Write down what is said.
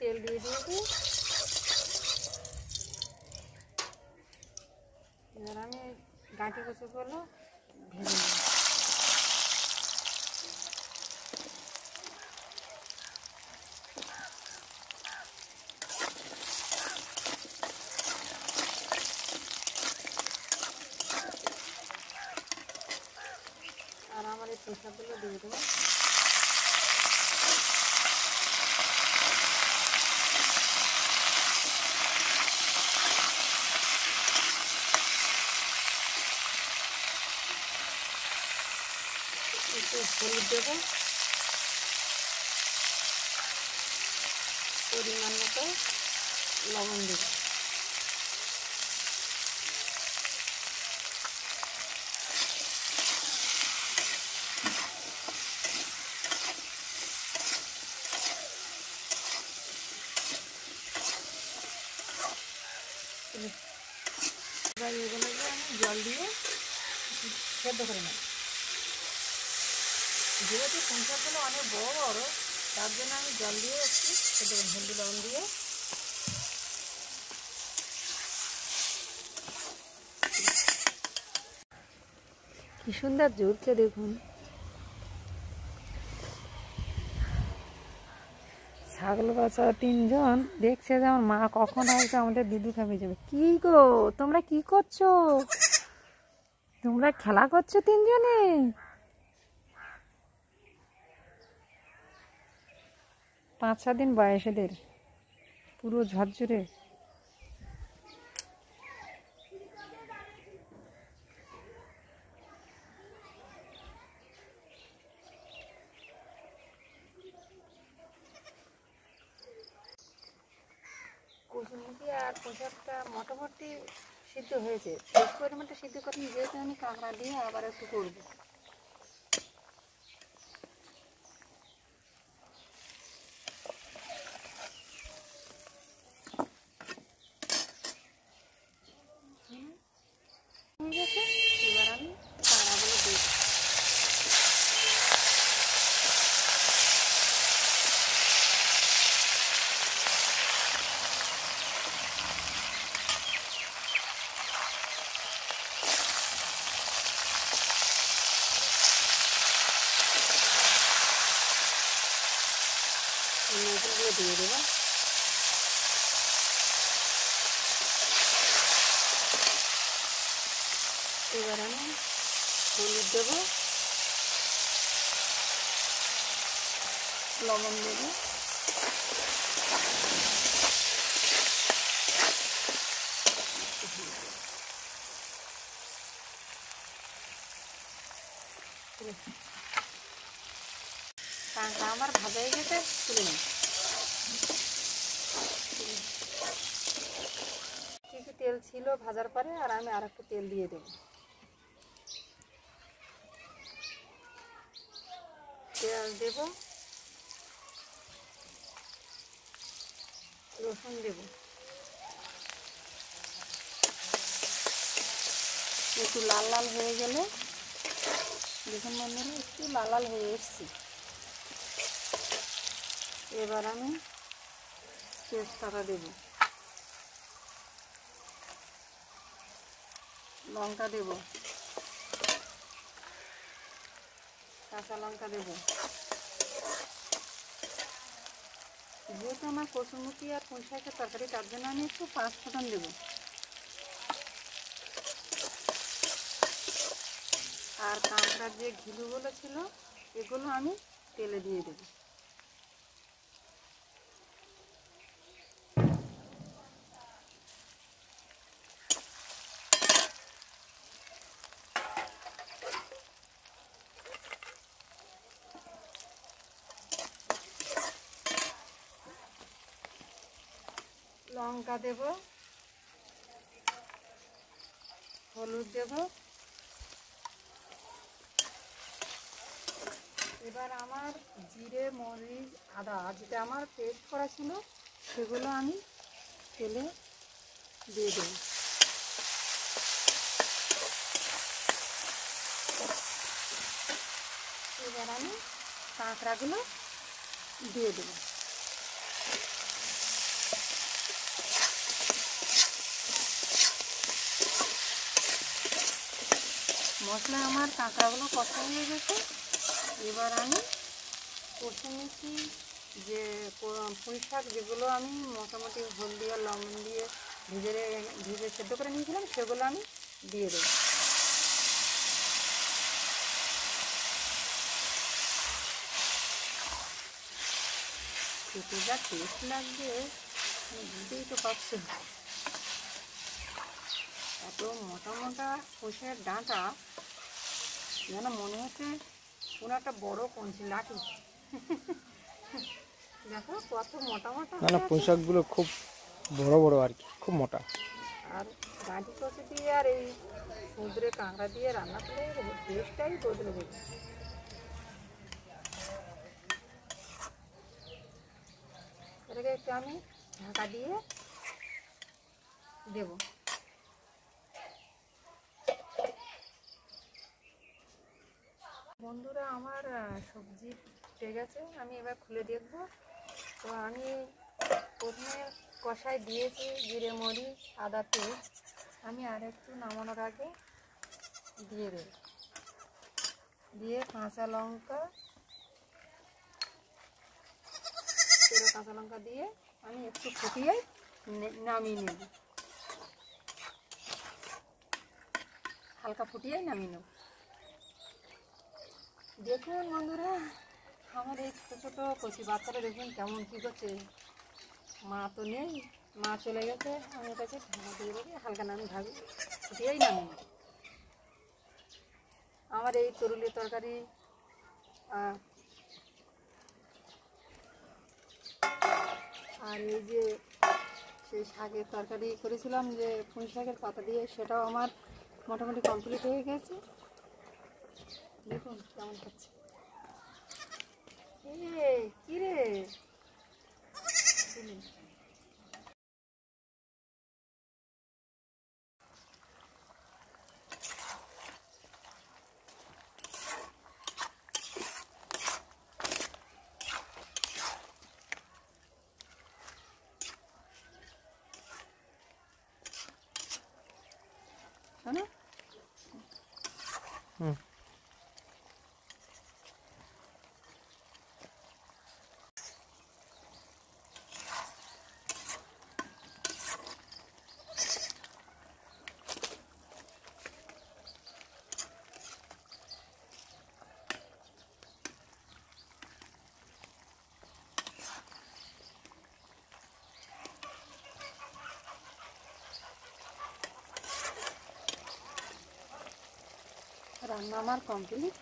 তেল দিয়ে দিয়েছি। এবার আমি গাঁটি কচুগুলো ভেজে নেব। আর আমার এই পোশাকগুলো দিয়ে দেবো। একটু হলুদ দেবো, পরিমাণ মতো লবণ দেবো। এবার এগুলোকে আমি জল দিয়ে সেদ্ধ করে নেব। যেহেতু পুঁইশাকগুলো অনেক বড় বড়, তার জন্য আমি জল দিয়ে একটু সেদ্ধ করে হলুদ লবণ দিয়ে। কি সুন্দর ঝুলছে দেখুন। ছাগল বাচ্চা তিনজন দেখছে যে আমার মা কখন আসবে, আমাদের দিদি খাবে যাবে। কি গো তোমরা কি করছো? তোমরা খেলা করছো তিনজনে? 5-6 দিন বয়স এদের, পুরো ঝরঝরে। কচুরমুখী আর পোশাকটা মোটামুটি সিদ্ধ হয়েছে। বেশ পরিমাণটা সিদ্ধ করিনি, যেহেতু আমি কাঁকড়া দিয়ে আবার একটু করবো। হয়ে গেছে, এবার আমি কাঁকড়াগুলো দিই। মশলাগুলো দিয়ে দেবো। এবার আমি হলুদ দেবো, লবণ দেবো, কাঁকড়া আমার ভাজা হয়ে গেছে, তুলে নিই। কিছু তেল ছিল ভাজার পরে, আর আমি আর একটু তেল দিয়ে দেবো। পেঁয়াজ দেব, রসুন দেব, একটু লাল লাল হয়ে গেলে, দেখুন বন্ধুরা একটু লাল লাল হয়ে এসছি। এবার আমি তেজপাতা দেব, লঙ্কা দেব, কাঁচা লঙ্কা দেব। যেহেতু আমার কচুরমুখী আর পুঁইশাকের তরকারি, তার জন্য আমি একটু 5 ফোঁড়ন দেব। আর কাঁকড়ার যে ঘিলুগুলো ছিল, এগুলো আমি তেলে দিয়ে দেব। লঙ্কা দেব, হলুদ দেব। এবার আমার জিরে, মরিচ, আদা যেটা আমার পেস্ট করা ছিল, সেগুলো আমি তেলে দিয়ে দেব। এবার আমি কাঁকড়াগুলো দিয়ে দেব। মশলায় আমার কাঁকড়াগুলো কষা হয়ে গেছে। এবার আমি কষে নিচ্ছি যে পুঁই শাক যেগুলো আমি মোটামুটি হলদি আর লবণ দিয়ে ভিজে সেদ্ধ করে নিয়েছিলাম সেগুলো আমি দিয়ে দেবো। খেতে যা টেস্ট লাগবে বুঝতেই তো পারছো। এত মোটা মোটা কষের ডাঁটা যেন মনে হচ্ছে কোনো একটা বড় কঞ্চি লাঠি। দেখো কত মোটা মোটা। না না, পুঁই শাকগুলো খুব বড় বড় আর কি, খুব মোটা। আর গাঁটি কষে দিয়ে আর এই সমুদ্রে কাঁকড়া দিয়ে রান্না করলে টেস্টটাই বদলে দেবে। এটাকে একটু আমি ঢাকা দিয়ে দেব। বন্ধুরা, আমার সবজি ফুটে গেছে, আমি এবার খুলে দেখব। তো আমি প্রথমে কষায় দিয়েছি জিরে মরিচ আদা পেঁয়াজ, আমি আর একটু নামানোর আগে দিয়ে দেব। দিয়ে কাঁচা লঙ্কা দিয়ে আমি একটু ফুটিয়ে নামিয়ে নেব। হালকা ফুটিয়ে নামিয়ে নেব। দেখুন বন্ধুরা, আমার এই ছোটো ছোটো কচি বাচ্চারা দেখুন কেমন কী করছে। মা তো নেই, মা চলে গেছে, আমি ওটাকে ঢাকা দিয়ে দেবো, হালকা নামি ভাবি ফুটিয়েই নামিয়ে নেব। আমার এই তরুলের তরকারি আর এই যে সেই শাকের তরকারি করেছিলাম যে পুঁই শাকের পাতা দিয়ে, সেটাও আমার মোটামুটি কমপ্লিট হয়ে গেছে। দেখুন কেমন করছে। কি রে না রান্না আমার কমপ্লিট।